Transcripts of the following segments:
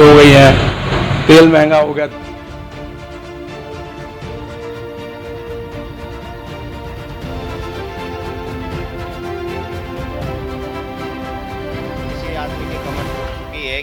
हो गई है, तेल महंगा हो गया। किसी आदमी की कमर टूट चुकी है।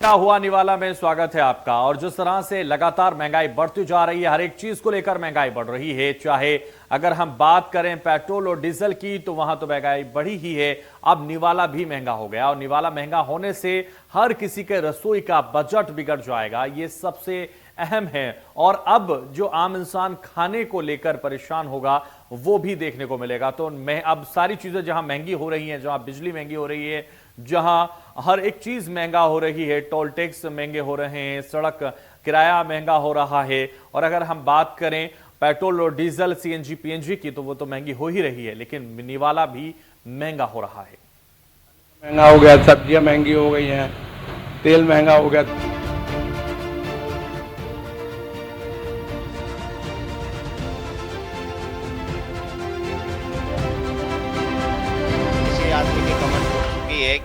हुआ निवाला में स्वागत है आपका। और जिस तरह से लगातार महंगाई बढ़ती जा रही है, हर एक चीज को लेकर महंगाई बढ़ रही है। चाहे अगर हम बात करें पेट्रोल और डीजल की, तो वहां तो महंगाई बढ़ी ही है। अब निवाला भी महंगा हो गया, और निवाला महंगा होने से हर किसी के रसोई का बजट बिगड़ जाएगा, ये सबसे अहम है। और अब जो आम इंसान खाने को लेकर परेशान होगा, वो भी देखने को मिलेगा। तो अब सारी चीजें जहां महंगी हो रही हैं, जहां बिजली महंगी हो रही है, जहां हर एक चीज महंगा हो रही है, टोल टैक्स महंगे हो रहे हैं, सड़क किराया महंगा हो रहा है। और अगर हम बात करें पेट्रोल और डीजल, सीएनजी, पीएनजी की, तो वो तो महंगी हो ही रही है, लेकिन निवाला भी महंगा हो रहा है। महंगा हो गया, सब्जियां महंगी हो गई हैं, तेल महंगा हो गया। किसी आदमी की कमर टूट चुकी है।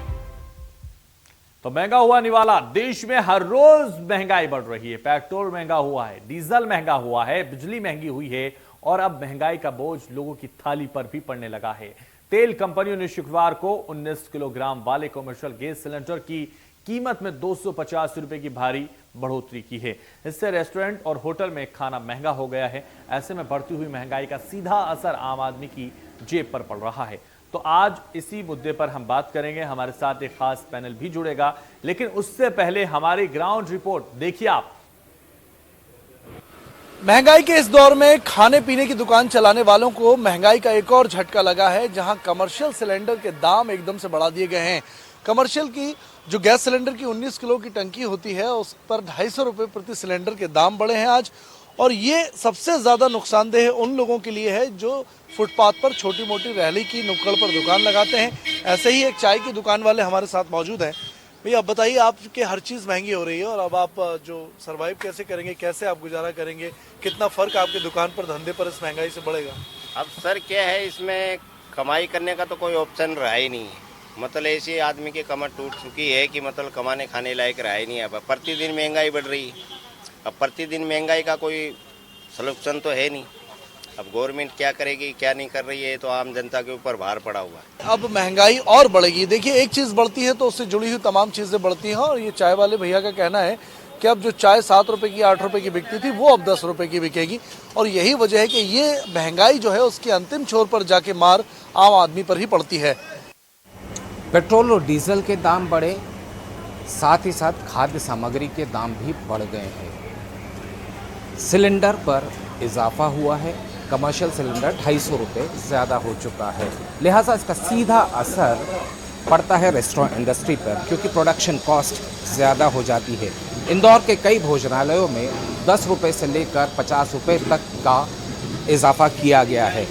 तो महंगा हुआ निवाला। देश में हर रोज महंगाई बढ़ रही है। पेट्रोल महंगा हुआ है, डीजल महंगा हुआ है, बिजली महंगी हुई है, और अब महंगाई का बोझ लोगों की थाली पर भी पड़ने लगा है। तेल कंपनियों ने शुक्रवार को 19 किलोग्राम वाले कमर्शियल गैस सिलेंडर की कीमत में 250 रुपए की भारी बढ़ोतरी की है। इससे रेस्टोरेंट और होटल में खाना महंगा हो गया है। ऐसे में बढ़ती हुई महंगाई का सीधा असर आम आदमी की जेब पर पड़ रहा है। तो आज इसी मुद्दे पर हम बात करेंगे। हमारे साथ एक खास पैनल भी जुड़ेगा, लेकिन उससे पहले हमारी ग्राउंड रिपोर्ट देखिए आप। महंगाई के इस दौर में खाने पीने की दुकान चलाने वालों को महंगाई का एक और झटका लगा है, जहां कमर्शियल सिलेंडर के दाम एकदम से बढ़ा दिए गए हैं। कमर्शियल की जो गैस सिलेंडर की 19 किलो की टंकी होती है, उस पर 250 रुपये प्रति सिलेंडर के दाम बढ़े हैं आज। और ये सबसे ज़्यादा नुकसानदेह उन लोगों के लिए है जो फुटपाथ पर छोटी मोटी रैली की नुक्कड़ पर दुकान लगाते हैं। ऐसे ही एक चाय की दुकान वाले हमारे साथ मौजूद हैं। भैया, आप बताइए, आपके हर चीज़ महंगी हो रही है, और अब आप जो सर्वाइव कैसे करेंगे, कैसे आप गुजारा करेंगे, कितना फ़र्क आपके दुकान पर, धंधे पर इस महंगाई से बढ़ेगा? अब सर क्या है, इसमें कमाई करने का तो कोई ऑप्शन रहा ही नहीं है। मतलब ऐसे आदमी की कमर टूट चुकी है कि मतलब कमाने खाने लायक रहा ही नहीं। अब प्रतिदिन महंगाई बढ़ रही है। अब प्रतिदिन महंगाई का कोई सलूशन तो है नहीं। अब गवर्नमेंट क्या करेगी, क्या नहीं कर रही है, तो आम जनता के ऊपर भार पड़ा हुआ है। अब महंगाई और बढ़ेगी। देखिए, एक चीज़ बढ़ती है तो उससे जुड़ी हुई तमाम चीज़ें बढ़ती हैं। और ये चाय वाले भैया का कहना है कि अब जो चाय 7 रुपए की, 8 रुपए की बिकती थी, वो अब 10 रुपए की बिकेगी। और यही वजह है कि ये महंगाई जो है उसकी अंतिम छोर पर जाके मार आम आदमी पर ही पड़ती है। पेट्रोल और डीजल के दाम बढ़े, साथ ही साथ खाद्य सामग्री के दाम भी बढ़ गए हैं। सिलेंडर पर इजाफा हुआ है। कमर्शियल सिलेंडर 250 रुपये ज़्यादा हो चुका है। लिहाजा इसका सीधा असर पड़ता है रेस्टोरेंट इंडस्ट्री पर, क्योंकि प्रोडक्शन कॉस्ट ज़्यादा हो जाती है। इंदौर के कई भोजनालयों में 10 रुपये से लेकर 50 रुपये तक का इजाफा किया गया है।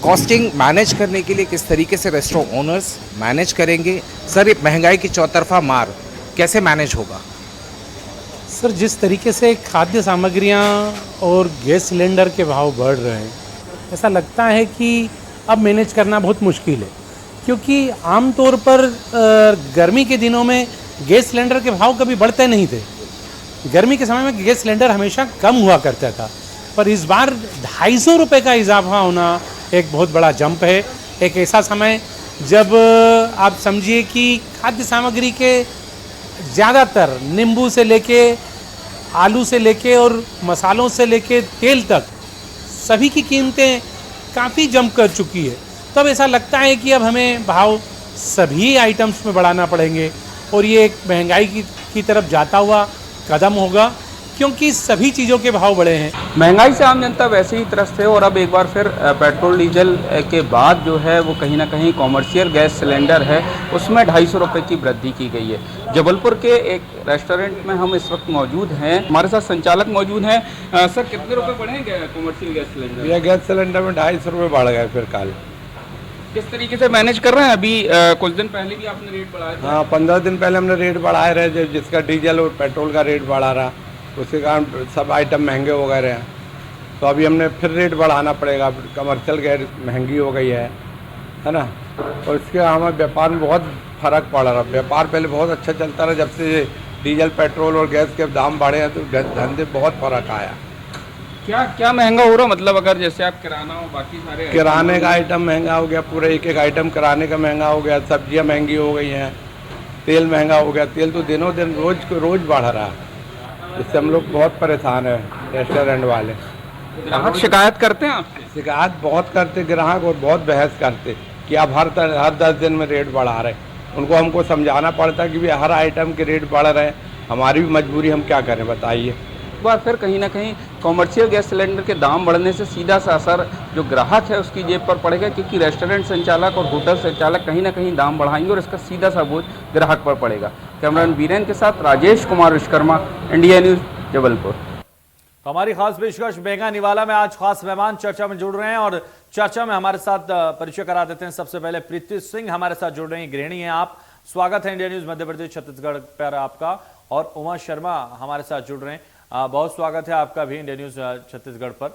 कॉस्टिंग मैनेज करने के लिए किस तरीके से रेस्टोरेंट ओनर्स मैनेज करेंगे? सर, ये महंगाई की चौतरफा मार कैसे मैनेज होगा? सर, जिस तरीके से खाद्य सामग्रियां और गैस सिलेंडर के भाव बढ़ रहे हैं, ऐसा लगता है कि अब मैनेज करना बहुत मुश्किल है। क्योंकि आमतौर पर गर्मी के दिनों में गैस सिलेंडर के भाव कभी बढ़ते नहीं थे। गर्मी के समय में गैस सिलेंडर हमेशा कम हुआ करता था, पर इस बार 250 रुपये का इजाफा होना एक बहुत बड़ा जंप है। एक ऐसा समय जब आप समझिए कि खाद्य सामग्री के ज़्यादातर, नींबू से लेके, आलू से लेके और मसालों से लेके तेल तक, सभी की कीमतें काफ़ी जंप कर चुकी है। तब ऐसा लगता है कि अब हमें भाव सभी आइटम्स में बढ़ाना पड़ेंगे, और ये एक महंगाई की तरफ जाता हुआ कदम होगा, क्योंकि सभी चीज़ों के भाव बढ़े हैं। महंगाई से आम जनता वैसे ही त्रस्त है, और अब एक बार फिर पेट्रोल डीजल के बाद जो है वो कहीं ना कहीं कॉमर्शियल गैस सिलेंडर है, उसमें 250 रुपये की वृद्धि की गई है। जबलपुर के एक रेस्टोरेंट में हम इस वक्त मौजूद हैं। हमारे साथ संचालक मौजूद हैं। सर, कितने रुपये बढ़े कॉमर्शियल गैस सिलेंडर? यह गैस सिलेंडर में 250 रुपये बढ़ गए फिर कल। किस तरीके से मैनेज कर रहे हैं? अभी कुछ दिन पहले भी आपने रेट बढ़ाया था। हाँ, 15 दिन पहले हमने रेट बढ़ाए रहे, जिसका डीजल और पेट्रोल का रेट बढ़ा रहा, उसके कारण सब आइटम महंगे हो गए रहे हैं। तो अभी हमने फिर रेट बढ़ाना पड़ेगा। कमर्शियल गैस महंगी हो गई है ना, और इसके हमारे व्यापार में बहुत फर्क पड़ रहा। व्यापार पहले बहुत अच्छा चलता रहा, जब से डीजल पेट्रोल और गैस के दाम बढ़े हैं तो धंधे बहुत फर्क आया। क्या क्या महंगा हो रहा, मतलब अगर जैसे आप किराना और बाकी सारे किराने का आइटम महंगा हो गया, पूरा एक एक आइटम किराने का महंगा हो गया, सब्जियां महंगी हो गई हैं, तेल महंगा हो गया। तेल तो दिनों दिन रोज बढ़ रहा है, इससे हम लोग बहुत परेशान हैं रेस्टोरेंट वाले। ग्राहक शिकायत करते हैं आपसे? शिकायत बहुत करते ग्राहक, और बहुत बहस करते कि आप हर 10 दिन में रेट बढ़ा रहे हैं। उनको हमको समझाना पड़ता कि भाई हर आइटम के रेट बढ़ रहे हैं, हमारी भी मजबूरी, हम क्या करें बताइए। एक बार फिर कहीं ना कहीं कॉमर्शियल गैस सिलेंडर के दाम बढ़ने से सीधा सा असर जो ग्राहक है उसकी जेब पर पड़ेगा, क्योंकि रेस्टोरेंट संचालक और होटल संचालक कहीं ना कहीं दाम बढ़ाएंगे और इसका सीधा सा बोझ ग्राहक पर पड़ेगा। कैमरामैन बीरेन के साथ राजेश कुमार विश्वकर्मा, इंडिया न्यूज़, जबलपुर। तो हमारी खास पेशकश महंगा निवाला में आज खास मेहमान चर्चा में जुड़ रहे हैं, और चर्चा में हमारे साथ परिचय करा देते हैं। सबसे पहले प्रीति सिंह हमारे साथ जुड़ रही हैं, गृहिणी हैं आप। स्वागत है इंडिया न्यूज मध्य प्रदेश छत्तीसगढ़ पर आपका। और उमा शर्मा हमारे साथ जुड़ रहे हैं, बहुत स्वागत है आपका भी इंडिया न्यूज छत्तीसगढ़ पर।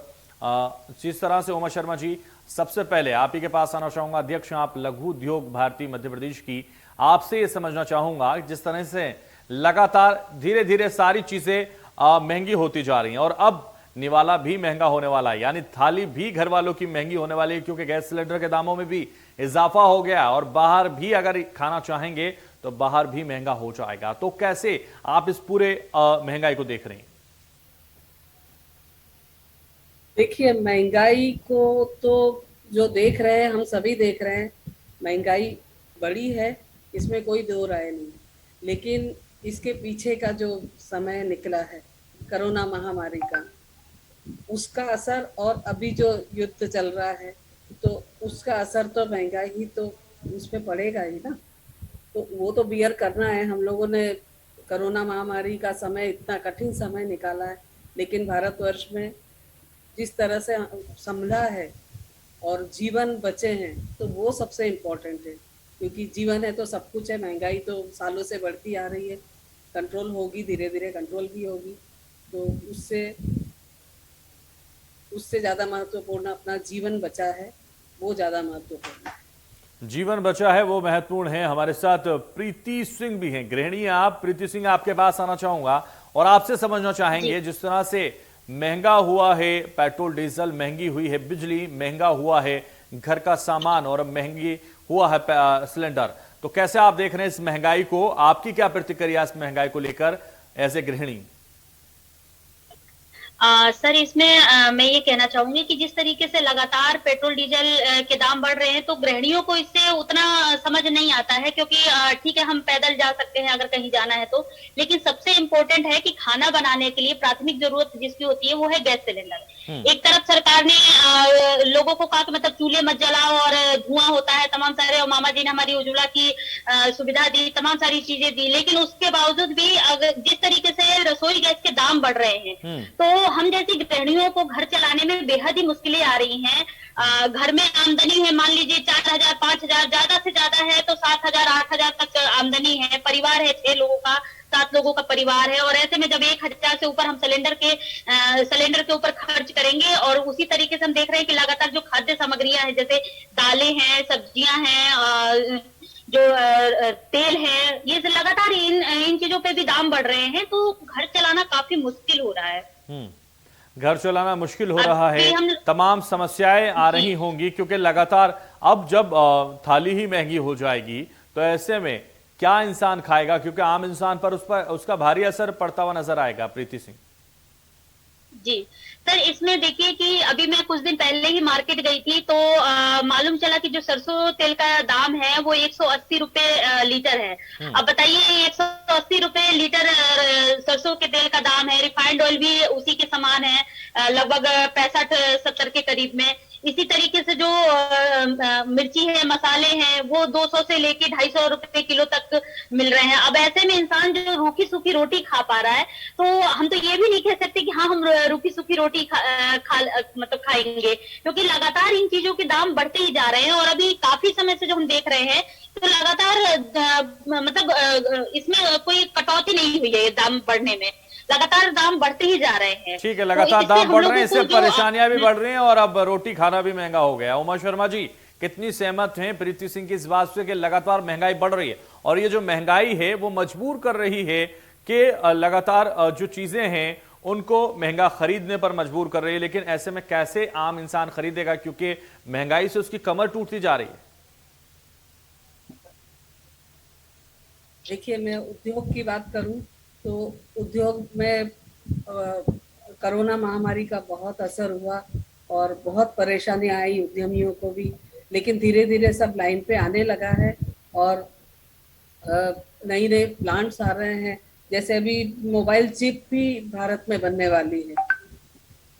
जिस तरह से उमा शर्मा जी, सबसे पहले आप ही के पास आना चाहूंगा, अध्यक्ष आप लघु उद्योग भारती मध्य प्रदेश की, आपसे ये समझना चाहूंगा जिस तरह से लगातार धीरे धीरे सारी चीजें महंगी होती जा रही हैं, और अब निवाला भी महंगा होने वाला है, यानी थाली भी घर वालों की महंगी होने वाली है, क्योंकि गैस सिलेंडर के दामों में भी इजाफा हो गया, और बाहर भी अगर खाना चाहेंगे तो बाहर भी महंगा हो जाएगा। तो कैसे आप इस पूरे महंगाई को देख रहे हैं? देखिए, महंगाई को तो जो देख रहे हैं हम सभी देख रहे हैं, महंगाई बड़ी है, इसमें कोई दो राय नहीं। लेकिन इसके पीछे का जो समय निकला है कोरोना महामारी का, उसका असर, और अभी जो युद्ध चल रहा है, तो उसका असर तो महंगाई तो उस पर पड़ेगा ही ना। तो वो तो बियर करना है। हम लोगों ने कोरोना महामारी का समय, इतना कठिन समय निकाला है, लेकिन भारतवर्ष में जिस तरह से संभला है और जीवन बचे हैं, तो वो सबसे इम्पोर्टेंट है, क्योंकि जीवन है तो सब कुछ है। महंगाई तो सालों से बढ़ती आ रही है, कंट्रोल होगी, धीरे धीरे कंट्रोल भी होगी। तो उससे ज़्यादा महत्वपूर्ण अपना जीवन बचा है, वो ज़्यादा महत्वपूर्ण है। जीवन बचा है वो महत्वपूर्ण है। हमारे साथ प्रीति सिंह भी हैं, गृहिणी हैं आप। प्रीति सिंह, आपके पास आना चाहूंगा और आपसे समझना चाहेंगे, जिस तरह से महंगा हुआ है पेट्रोल डीजल, महंगी हुई है बिजली, महंगा हुआ है घर का सामान, और महंगी हुआ है सिलेंडर, तो कैसे आप देख रहे हैं इस महंगाई को? आपकी क्या प्रतिक्रिया इस महंगाई को लेकर एज ए गृहिणी? सर, इसमें मैं ये कहना चाहूंगी कि जिस तरीके से लगातार पेट्रोल डीजल के दाम बढ़ रहे हैं, तो गृहिणियों को इससे उतना समझ नहीं आता है, क्योंकि ठीक है हम पैदल जा सकते हैं अगर कहीं जाना है तो, लेकिन सबसे इम्पोर्टेंट है कि खाना बनाने के लिए प्राथमिक जरूरत जिसकी होती है वो है गैस सिलेंडर। एक तरफ सरकार ने लोगों को कहा कि मतलब चूल्हे मत जलाओ और धुआं होता है तमाम सारे, और मामा जी ने हमारी उज्ज्वला की सुविधा दी, तमाम सारी चीजें दी, लेकिन उसके बावजूद भी अगर जिस तरीके से रसोई गैस के दाम बढ़ रहे हैं, तो हम जैसी गृहिणियों को घर चलाने में बेहद ही मुश्किलें आ रही हैं। घर में आमदनी है, मान लीजिए 4,000 5,000, ज्यादा से ज्यादा है तो 7,000 8,000 तक आमदनी है, परिवार है 6 लोगों का, 7 लोगों का परिवार है, और ऐसे में जब 1,000 से ऊपर हम सिलेंडर के ऊपर खर्च करेंगे, और उसी तरीके से हम देख रहे हैं कि लगातार जो खाद्य सामग्रियां हैं, जैसे दालें हैं, सब्जियां हैं, जो तेल है, ये लगातार इन चीजों पे भी दाम बढ़ रहे हैं, तो घर चलाना काफी मुश्किल हो रहा है। घर चलाना मुश्किल हो रहा है, तमाम समस्याएं आ रही होंगी, क्योंकि लगातार अब जब थाली ही महंगी हो जाएगी तो ऐसे में क्या इंसान खाएगा, क्योंकि आम इंसान पर उसका भारी असर पड़ता हुआ नजर आएगा। प्रीति सिंह जी सर, इसमें देखिए कि अभी मैं कुछ दिन पहले ही मार्केट गई थी, तो मालूम चला कि जो सरसों तेल का दाम है वो 180 रुपए लीटर है। अब बताइए 180 रुपए लीटर सरसों के तेल का दाम है। रिफाइंड ऑयल भी उसी के समान है, लगभग 65-70 के करीब में। इसी तरीके से जो मिर्ची है, मसाले हैं, वो 200 से लेके 250 रुपए किलो तक मिल रहे हैं। अब ऐसे में इंसान जो रूखी सूखी रोटी खा पा रहा है, तो हम तो ये भी नहीं कह सकते कि हाँ हम रूखी सूखी रोटी मतलब खाएंगे, क्योंकि लगातार इन चीजों के दाम बढ़ते ही जा रहे हैं। और अभी काफी समय से जो हम देख रहे हैं, तो लगातार मतलब इसमें कोई कटौती नहीं हुई है दाम बढ़ने में, लगातार दाम बढ़ते ही जा रहे हैं। ठीक है, लगातार दाम बढ़ रहे हैं, इससे परेशानियां भी बढ़ रही हैं, और अब रोटी खाना भी महंगा हो गया। उमा शर्मा जी, कितनी सहमत हैं प्रीति सिंह की इस बात से कि लगातार महंगाई बढ़ रही है और ये जो महंगाई है वो मजबूर कर रही है कि लगातार जो चीजें हैं उनको महंगा खरीदने पर मजबूर कर रही है। लेकिन ऐसे में कैसे आम इंसान खरीदेगा, क्योंकि महंगाई से उसकी कमर टूटती जा रही है। देखिए, मैं उद्योग की बात करूं तो उद्योग में कोरोना महामारी का बहुत असर हुआ और बहुत परेशानी आई उद्यमियों को भी, लेकिन धीरे धीरे सब लाइन पे आने लगा है और नई नए प्लांट्स आ रहे हैं। जैसे अभी मोबाइल चिप भी भारत में बनने वाली है।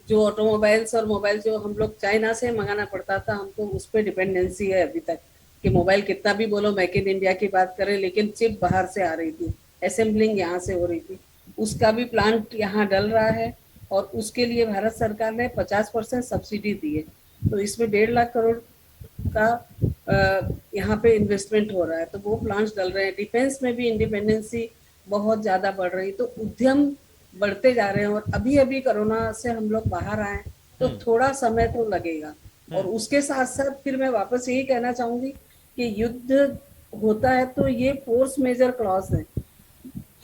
जो ऑटोमोबाइल्स और मोबाइल जो हम लोग चाइना से मंगाना पड़ता था, हमको उस पर डिपेंडेंसी है अभी तक कि मोबाइल कितना भी बोलो मेक इन इंडिया की बात करें, लेकिन चिप बाहर से आ रही थी, असेंबलिंग यहाँ से हो रही थी। उसका भी प्लांट यहाँ डल रहा है और उसके लिए भारत सरकार ने 50% सब्सिडी दी है। तो इसमें 1.5 लाख करोड़ का यहाँ पे इन्वेस्टमेंट हो रहा है, तो वो प्लांट्स डल रहे हैं। डिफेंस में भी इंडिपेंडेंसी बहुत ज़्यादा बढ़ रही, तो उद्यम बढ़ते जा रहे हैं। और अभी अभी कोरोना से हम लोग बाहर आए तो थोड़ा समय तो लगेगा। और उसके साथ साथ फिर मैं वापस यही कहना चाहूंगी कि युद्ध होता है तो ये फोर्स मेजर क्लॉज है,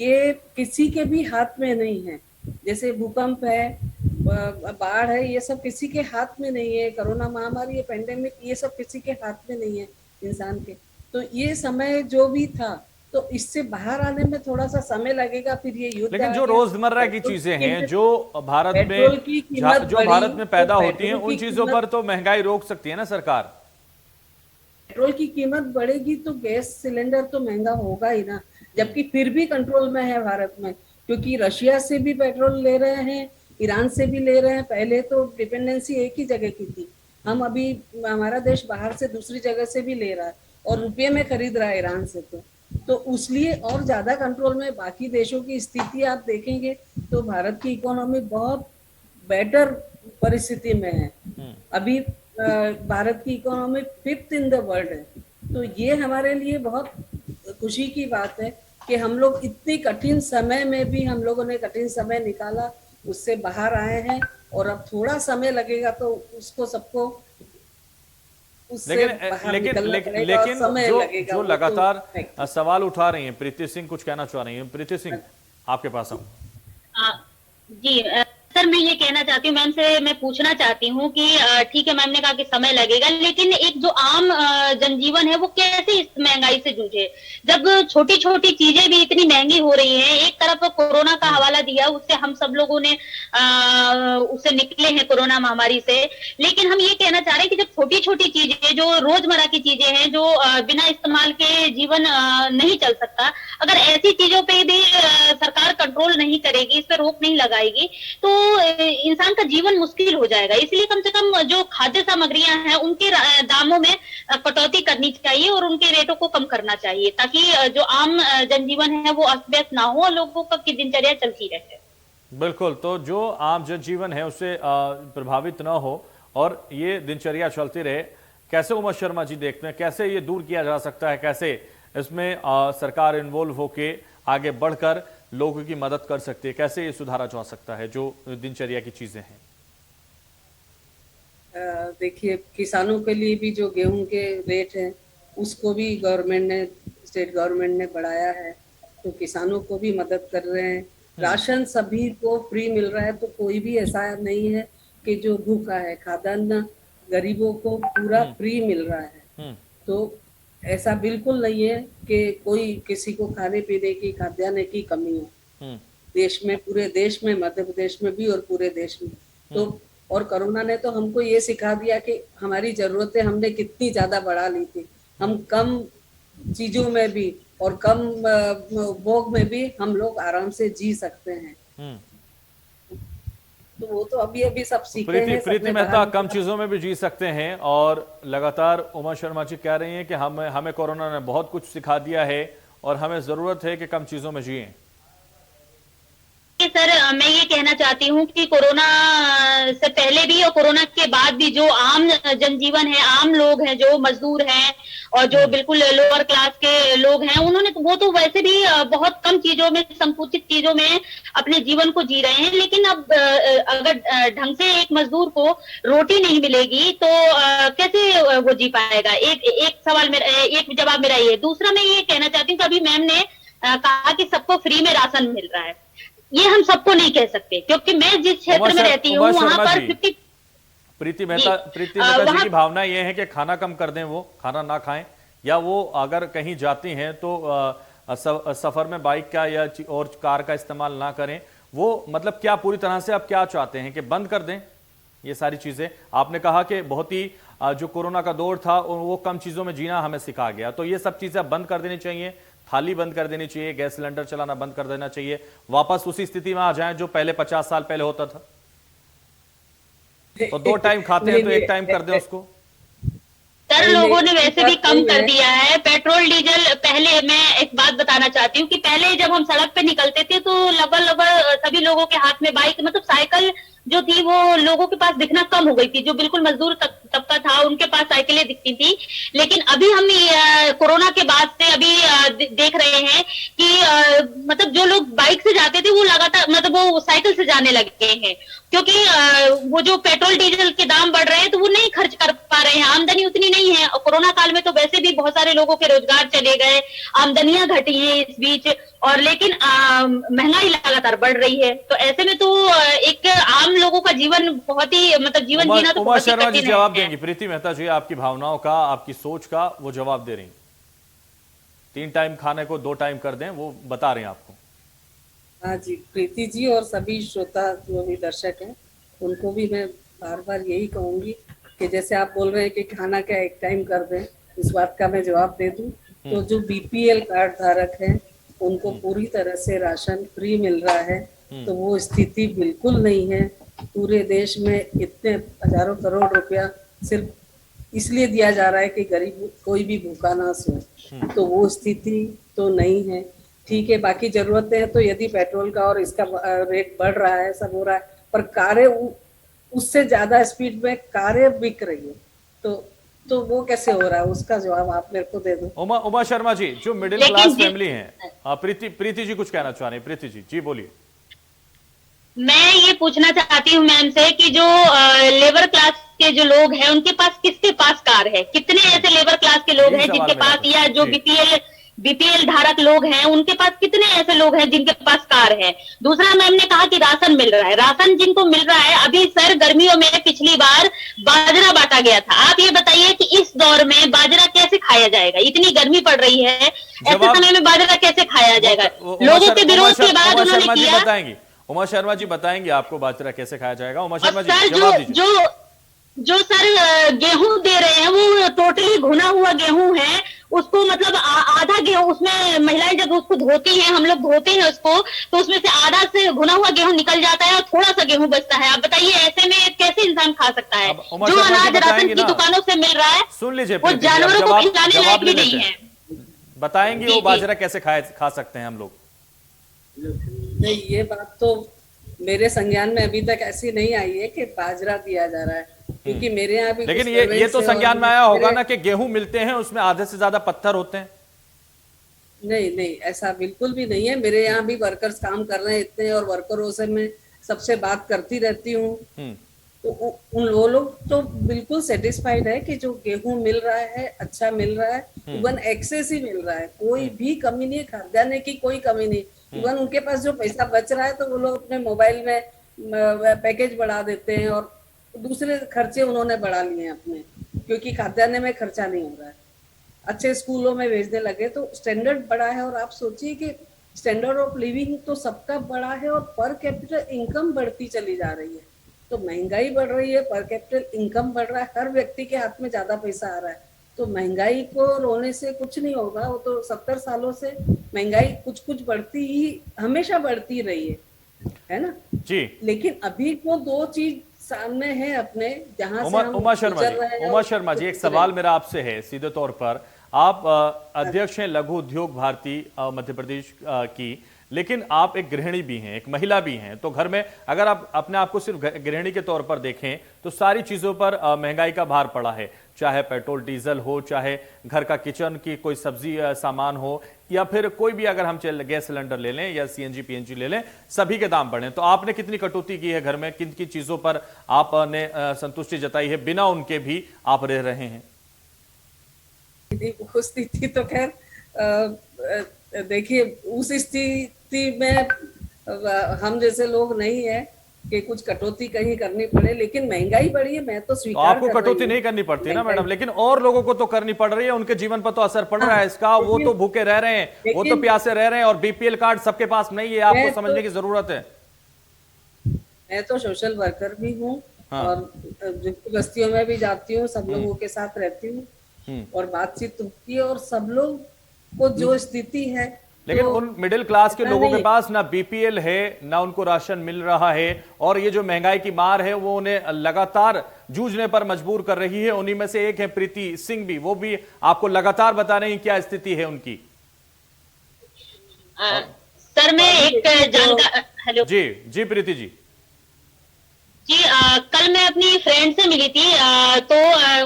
ये किसी के भी हाथ में नहीं है। जैसे भूकंप है, बाढ़ है, ये सब किसी के हाथ में नहीं है। कोरोना महामारी, ये पेंडेमिक, ये सब किसी के हाथ में नहीं है इंसान के। तो ये समय जो भी था, तो इससे बाहर आने में थोड़ा सा समय लगेगा। फिर ये युद्ध, लेकिन जो रोजमर्रा की चीजें हैं जो भारत में पैदा होती हैं, उन चीजों पर तो महंगाई रोक सकती है ना सरकार। पेट्रोल की कीमत बढ़ेगी तो गैस सिलेंडर तो महंगा होगा ही ना, जबकि फिर भी कंट्रोल में है भारत में, क्योंकि रशिया से भी पेट्रोल ले रहे हैं, ईरान से भी ले रहे हैं। पहले तो डिपेंडेंसी एक ही जगह की थी, हम अभी हमारा देश बाहर से दूसरी जगह से भी ले रहा है और रुपये में खरीद रहा है ईरान से। तो उसलिए और ज्यादा कंट्रोल में। बाकी देशों की स्थिति आप देखेंगे तो भारत की इकोनॉमी बहुत बेटर परिस्थिति में है। अभी भारत की economy 5th in the world है। तो ये हमारे लिए बहुत खुशी की बात है कि हम लोग इतनी कठिन समय में भी, हम लोगों ने कठिन समय निकाला, उससे बाहर आए हैं। और अब थोड़ा समय लगेगा तो उसको सबको लेकिन जो लगातार सवाल उठा रही हैं, प्रीति सिंह कुछ कहना चाह रही हैं। प्रीति सिंह, आपके पास आऊं। जी सर, मैं ये कहना चाहती हूँ, मैम से मैं पूछना चाहती हूँ कि ठीक है, मैम ने कहा कि समय लगेगा, लेकिन एक जो आम जनजीवन है वो कैसे इस महंगाई से जूझे, जब छोटी छोटी चीजें भी इतनी महंगी हो रही हैं। एक तरफ कोरोना का हवाला दिया, उससे हम सब लोगों ने उससे निकले हैं कोरोना महामारी से, लेकिन हम ये कहना चाह रहे हैं कि जब छोटी छोटी चीजें, जो रोजमर्रा की चीजें हैं, जो बिना इस्तेमाल के जीवन नहीं चल सकता, अगर ऐसी चीजों पे भी सरकार कंट्रोल नहीं करेगी, इस पर रोक नहीं लगाएगी, तो इंसान का जीवन मुश्किल हो जाएगा। इसलिए कम से कम जो खाद्य सामग्रियां हैं उनके दामों में कटौती करनी चाहिए और उनके रेटों को कम करना चाहिए, ताकि जो आम जनजीवन है वो अस्त व्यस्त ना हो और लोगों की दिनचर्या चलती रहे। बिल्कुल, तो जो आम जनजीवन है उससे प्रभावित ना हो और ये दिनचर्या चलती रहे, कैसे उमर शर्मा जी देखते हैं, कैसे ये दूर किया जा सकता है, कैसे इसमें सरकार इन्वॉल्व होके आगे बढ़कर लोगों की मदद कर सकती है, कैसे ये सुधारा जा सकता है जो दिनचर्या की चीजें हैं? देखिए, किसानों के लिए भी जो गेहूं के रेट हैं उसको भी गवर्नमेंट ने, स्टेट गवर्नमेंट ने बढ़ाया है, तो किसानों को भी मदद कर रहे हैं। राशन सभी को फ्री मिल रहा है, तो कोई भी ऐसा नहीं है कि जो भूखा है। खाद्यान्न गरीबों को पूरा फ्री मिल रहा है। तो ऐसा बिल्कुल नहीं है कि कोई किसी को खाने पीने की, खाद्यान्न की कमी हो देश में, पूरे देश में, मध्य प्रदेश में भी और पूरे देश में। तो और कोरोना ने तो हमको ये सिखा दिया कि हमारी जरूरतें हमने कितनी ज्यादा बढ़ा ली थी। हम कम चीजों में भी और कम उपभोग में भी हम लोग आराम से जी सकते हैं। तो वो तो अभी अभी सब सीखे हैं। प्रीति मेहता, कम चीजों में भी जी सकते हैं और लगातार उमा शर्मा जी कह रही हैं कि हमें कोरोना ने बहुत कुछ सिखा दिया है और हमें जरूरत है कि कम चीजों में जिएं। सर, मैं ये कहना चाहती हूँ कि कोरोना से पहले भी और कोरोना के बाद भी जो आम जनजीवन है, आम लोग हैं, जो मजदूर हैं और जो बिल्कुल लोअर क्लास के लोग हैं, उन्होंने वो तो वैसे भी बहुत कम चीजों में, संकुचित चीजों में अपने जीवन को जी रहे हैं। लेकिन अब अगर ढंग से एक मजदूर को रोटी नहीं मिलेगी तो कैसे वो जी पाएगा? एक सवाल मेरा, एक जवाब मेरा ये। दूसरा मैं ये कहना चाहती हूँ कि अभी मैम ने कहा कि सबको फ्री में राशन मिल रहा है। ये हम सबको नहीं कह सकते, क्योंकि मैं जिस क्षेत्र में रहती हूँ वहां पर 50। प्रीति मेहता जी की भावना ये है कि खाना कम कर दें, वो खाना ना खाएं, या वो अगर कहीं जाती हैं तो सफर में बाइक का या और कार का इस्तेमाल ना करें। वो मतलब क्या पूरी तरह से आप क्या चाहते हैं कि बंद कर दें ये सारी चीजें? आपने कहा कि बहुत ही जो कोरोना का दौर था वो कम चीजों में जीना हमें सिखा गया, तो ये सब चीजें बंद कर देनी चाहिए, थाली बंद कर देनी चाहिए, गैस सिलेंडर चलाना बंद कर देना चाहिए, वापस उसी स्थिति में आ जाएं जो पहले 50 साल पहले होता था। तो 2 टाइम खाते हैं तो 1 टाइम कर दें उसको। सर, लोगों ने वैसे भी कम कर दिया है पेट्रोल डीजल। पहले मैं एक बात बताना चाहती हूँ कि पहले जब हम सड़क पे निकलते थे तो लगभग सभी लोगों के हाथ में बाइक, मतलब साइकिल जो थी वो लोगों के पास दिखना कम हो गई थी। जो बिल्कुल मजदूर तबका था उनके पास साइकिलें दिखती थी। लेकिन अभी हम कोरोना के बाद से अभी देख रहे हैं कि मतलब जो लोग बाइक से जाते थे वो लगातार, मतलब वो साइकिल से जाने लगे हैं, क्योंकि वो जो पेट्रोल डीजल के दाम बढ़ रहे हैं तो वो नहीं खर्च कर पा रहे हैं, आमदनी उतनी नहीं है। और कोरोना काल में तो वैसे भी बहुत सारे लोगों के रोजगार चले गए, आमदनियां घटी है इस बीच, और लेकिन महंगाई लगातार बढ़ रही है। तो ऐसे में तो एक आम लोगों का जीवन बहुत ही, मतलब जीवन जीना तो उमा शर्मा जी जवाब देंगी। प्रीति मेहता जी आपकी भावनाओं का, आपकी सोच का वो जवाब दे रही। 3 टाइम खाने को 2 टाइम कर दें, वो बता रहे हैं आपको। हाँ जी, प्रीति जी और सभी श्रोता जो भी दर्शक हैं उनको भी मैं बार बार यही कहूंगी कि जैसे आप बोल रहे हैं कि खाना का 1 टाइम कर दें, इस बात का मैं जवाब दे दूं तो जो बीपीएल कार्ड धारक हैं उनको पूरी तरह से राशन फ्री मिल रहा है। तो वो स्थिति बिल्कुल नहीं है। पूरे देश में इतने हजारों करोड़ रुपया सिर्फ इसलिए दिया जा रहा है कि गरीब कोई भी भूखा ना सो, तो वो स्थिति तो नहीं है। ठीक है, बाकी जरूरतें हैं तो यदि पेट्रोल का और इसका रेट बढ़ रहा है, सब हो रहा है, पर कारें उससे ज्यादा स्पीड में कारें बिक रही है, तो वो कैसे हो रहा है, उसका जवाब आप मेरे को दे दो। उमा शर्मा जी, जो मिडिल क्लास फैमिली है, प्रीति जी कुछ कहना चाह रही हैं। प्रीति जी बोलिए। मैं ये पूछना चाहती हूँ मैम से कि जो लेबर क्लास के जो लोग हैं उनके पास, किसके पास कार है? कितने ऐसे लेबर क्लास के लोग हैं जिनके पास, या जो बीपीएल धारक लोग हैं उनके पास कितने ऐसे लोग हैं जिनके पास कार है? दूसरा, मैम ने कहा कि राशन मिल रहा है। राशन जिनको मिल रहा है, अभी सर गर्मियों में पिछली बार बाजरा बांटा गया था। आप ये बताइए कि इस दौर में बाजरा कैसे खाया जाएगा? इतनी गर्मी पड़ रही है, ऐसे समय में बाजरा कैसे खाया जाएगा? लोगों के विरोध के बाद उन्होंने किया। उमा शर्मा जी बताएंगे आपको बाजरा कैसे खाया जाएगा। उमा शर्मा जी जवाब दीजिए। जो सर गेहूं दे रहे हैं वो टोटली भुना हुआ गेहूं है, उसको मतलब आधा गेहूं, उसमें महिलाएं जब उसको धोती हैं, हम लोग धोते हैं उसको, तो उसमें से आधा से भुना हुआ गेहूं निकल जाता है और थोड़ा सा गेहूं बचता है। आप बताइए ऐसे में कैसे इंसान खा सकता है? जो अनाज राशन की दुकानों से मिल रहा है, सुन लीजिए, वो जानवरों को खिलाने लायक भी नहीं है। बताएंगे वो बाजरा कैसे खा सकते हैं हम लोग? नहीं, ये बात तो मेरे संज्ञान में अभी तक ऐसी नहीं आई है कि बाजरा दिया जा रहा है, क्योंकि मेरे यहाँ भी। लेकिन ये तो संज्ञान में आया होगा ना कि गेहूं मिलते हैं उसमें आधे से ज्यादा पत्थर होते हैं। नहीं, ऐसा बिल्कुल भी नहीं है। मेरे यहाँ भी वर्कर्स काम कर रहे हैं इतने, और वर्करों से मैं सबसे बात करती रहती हूँ, तो उन वो लोग तो बिल्कुल सेटिस्फाइड है कि जो गेहूं मिल रहा है अच्छा मिल रहा है, इवन एक्सेस ही मिल रहा है, कोई भी कमी नहीं है, खाद्यान्न की कोई कमी नहीं। इवन उनके पास जो पैसा बच रहा है तो वो लोग अपने मोबाइल में पैकेज बढ़ा देते हैं और दूसरे खर्चे उन्होंने बढ़ा लिए अपने, क्योंकि खाद्यान्न में खर्चा नहीं हो रहा है। अच्छे स्कूलों में भेजने लगे तो स्टैंडर्ड बढ़ा है। और आप सोचिए कि स्टैंडर्ड ऑफ लिविंग तो सबका बढ़ा है और पर कैपिटल इनकम बढ़ती चली जा रही है। तो महंगाई बढ़ रही है, पर कैपिटल इनकम बढ़ रहा है, हर व्यक्ति के हाथ में ज्यादा पैसा आ रहा है। तो महंगाई को रोने से कुछ नहीं होगा। वो तो 70 सालों से महंगाई कुछ बढ़ती ही, हमेशा बढ़ती रही है ना जी। लेकिन अभी वो 2 चीज सामने है अपने, जहां से उमा शर्मा जी, एक सवाल मेरा आपसे है सीधे तौर पर। आप अध्यक्ष हैं लघु उद्योग भारती मध्य प्रदेश की, लेकिन आप एक गृहिणी भी हैं, एक महिला भी हैं। तो घर में अगर आप अपने आप को सिर्फ गृहिणी के तौर पर देखें तो सारी चीजों पर महंगाई का भार पड़ा है, चाहे पेट्रोल डीजल हो, चाहे घर का किचन की कोई सब्जी सामान हो, या फिर कोई भी अगर हम गैस सिलेंडर ले लें या सीएनजी पीएनजी ले लें, सभी के दाम बढ़े। तो आपने कितनी कटौती की है घर में, किन किन चीजों पर आपने संतुष्टि जताई है, बिना उनके भी आप रह रहे हैं? वो स्थिति तो खैर देखिए, उस स्थिति में हम जैसे लोग नहीं है कि कुछ कटौती कहीं करनी पड़े, लेकिन महंगाई बढ़ी है, मैं तो स्वीकार आपको कटौती नहीं करनी पड़ती ना मैडम, लेकिन और लोगों को तो करनी पड़ रही है, उनके जीवन पर तो असर पड़ रहा है इसका। वो तो भूखे रह रहे हैं, वो तो प्यासे रह रहे हैं, और बीपीएल कार्ड सबके पास नहीं है, आपको समझने की जरूरत है। मैं तो सोशल वर्कर भी हूँ और बस्तियों में भी जाती हूँ, सब लोगों के साथ रहती हूँ और बातचीत होती है, और सब लोग को जो स्थिति है, लेकिन उन मिडिल क्लास के लोगों के पास ना बीपीएल है, ना उनको राशन मिल रहा है, और ये जो महंगाई की मार है वो उन्हें लगातार जूझने पर मजबूर कर रही है। उन्हीं में से एक है प्रीति सिंह भी, वो भी आपको लगातार बता रही हैं क्या स्थिति है उनकी। सर मैं एक हेलो जी प्रीति जी जी, कल मैं अपनी फ्रेंड से मिली थी, तो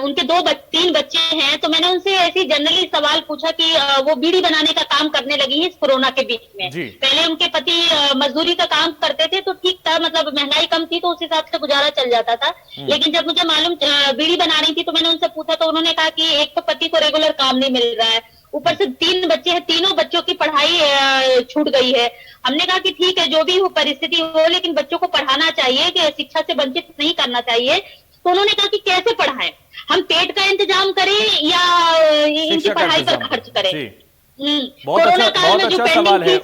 उनके 3 बच्चे हैं, तो मैंने उनसे ऐसी जनरली सवाल पूछा कि वो बीड़ी बनाने का काम करने लगी है इस कोरोना के बीच में। पहले उनके पति मजदूरी का काम करते थे तो ठीक था, मतलब महंगाई कम थी तो उस हिसाब से गुजारा चल जाता था, लेकिन जब मुझे मालूम बीड़ी बना रही थी तो मैंने उनसे पूछा, तो उन्होंने कहा कि एक तो पति को रेगुलर काम नहीं मिल रहा है, ऊपर से 3 बच्चे हैं, तीनों बच्चों की पढ़ाई छूट गई है। हमने कहा कि ठीक है, जो भी हो परिस्थिति हो, लेकिन बच्चों को पढ़ाना चाहिए, कि शिक्षा से वंचित नहीं करना चाहिए। तो उन्होंने कहा कि कैसे पढ़ाएं, हम पेट का इंतजाम करें या इनकी पढ़ाई पर खर्च करें। बहुत अच्छा सवाल है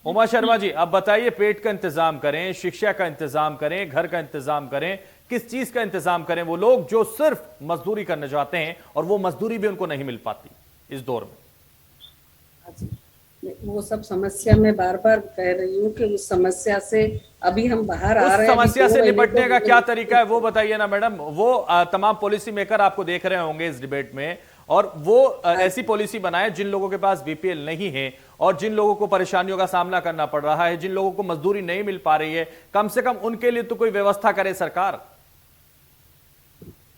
उमा शर्मा जी। अब बताइए, पेट का इंतजाम करें, शिक्षा का इंतजाम करें, घर का इंतजाम करें, किस चीज का इंतजाम करें वो लोग जो सिर्फ मजदूरी करने जाते हैं और वो मजदूरी भी उनको नहीं मिल पाती इस दौर में? वो सब समस्या मैं बार बार कह रही हूँ कि उस समस्या से अभी हम बाहर आ रहे हैं। समस्या से निपटने का क्या तरीका है वो बताइए ना मैडम। वो तमाम पॉलिसी मेकर आपको देख रहे होंगे इस डिबेट में, और वो ऐसी पॉलिसी बनाए जिन लोगों के पास बीपीएल नहीं है और जिन लोगों को परेशानियों का सामना करना पड़ रहा है, जिन लोगों को मजदूरी नहीं मिल पा रही है, कम से कम उनके लिए तो कोई व्यवस्था करे सरकार।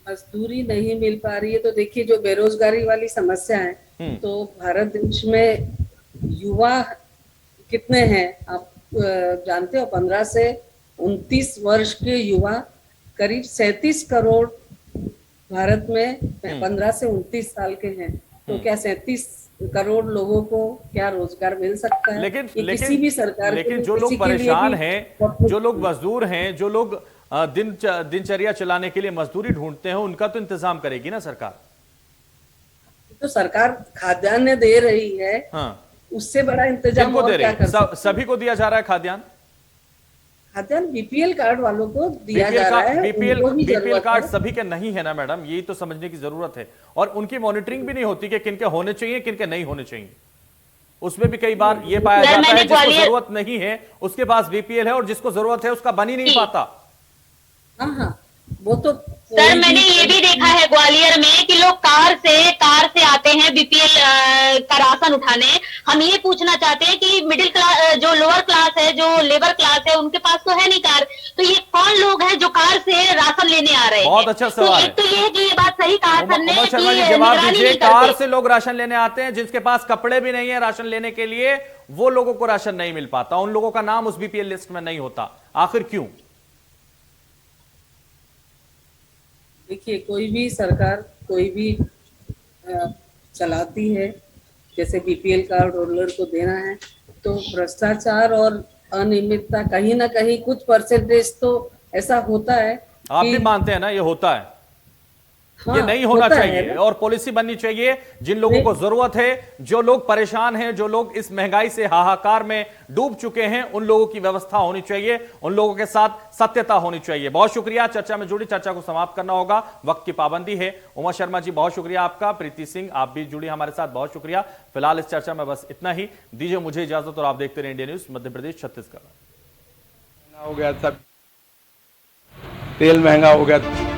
मजदूरी नहीं मिल पा रही है तो देखिए, जो बेरोजगारी वाली समस्या है, तो भारत देश में युवा कितने हैं आप जानते हो? 15 से 29 वर्ष के युवा करीब 37 करोड़ भारत में 15 से 29 साल के हैं। तो क्या 37 करोड़ लोगों को क्या रोजगार मिल सकता है? लेकिन किसी भी सरकार, लेकिन जो लोग परेशान हैं, जो लोग मजदूर हैं, जो लोग दिनचर्या चलाने के लिए मजदूरी ढूंढते हैं, उनका तो इंतजाम करेगी ना सरकार। तो सरकार खाद्यान्न दे रही है, उससे बड़ा इंतजाम और क्या कर सकते? सभी को दिया जा रहा है खाद्यान्न। खाद्यान्न बीपीएल कार्ड वालों को दिया जा रहा है। बीपीएल कार्ड सभी के नहीं है ना मैडम, यही तो समझने की जरूरत है। और उनकी मॉनिटरिंग भी नहीं होती कि किनके होने चाहिए, किनके नहीं होने चाहिए। उसमें भी कई बार ये पाया जाता है जिसको जरूरत नहीं है उसके पास बीपीएल है, और जिसको जरूरत है उसका बन ही नहीं पाता। हाँ, वो तो सर मैंने ये भी देखा है ग्वालियर में कि लोग कार से आते हैं बीपीएल का राशन उठाने। हम ये पूछना चाहते हैं कि मिडिल क्लास, जो लोअर क्लास है, जो लेबर क्लास है, उनके पास तो है नहीं कार, तो ये कौन लोग हैं जो कार से राशन लेने आ रहे हैं? बहुत अच्छा सवाल है। तो ये है कि ये बात सही कहा सर ने, जवाब दीजिए। कार से लोग राशन लेने आते हैं, जिसके पास कपड़े भी नहीं है राशन लेने के लिए, वो लोगों को राशन नहीं मिल पाता, उन लोगों का नाम उस बीपीएल लिस्ट में नहीं होता। आखिर क्यों? देखिए, कोई भी सरकार कोई भी चलाती है, जैसे बीपीएल कार्ड होल्डर को देना है, तो भ्रष्टाचार और अनियमितता कहीं ना कहीं कुछ परसेंटेज तो ऐसा होता है। आप भी मानते हैं ना ये होता है? हाँ, ये नहीं होना चाहिए और पॉलिसी बननी चाहिए। जिन लोगों को जरूरत है, जो लोग परेशान हैं, जो लोग इस महंगाई से हाहाकार में डूब चुके हैं, उन लोगों की व्यवस्था होनी चाहिए, उन लोगों के साथ सत्यता होनी चाहिए। बहुत शुक्रिया। चर्चा में जुड़ी, चर्चा को समाप्त करना होगा, वक्त की पाबंदी है। उमा शर्मा जी बहुत शुक्रिया आपका। प्रीति सिंह आप भी जुड़ी हमारे साथ, बहुत शुक्रिया। फिलहाल इस चर्चा में बस इतना ही। दीजिए मुझे इजाजत और आप देखते रहे इंडिया न्यूज, मध्य प्रदेश, छत्तीसगढ़। हो गया सब, तेल महंगा हो गया।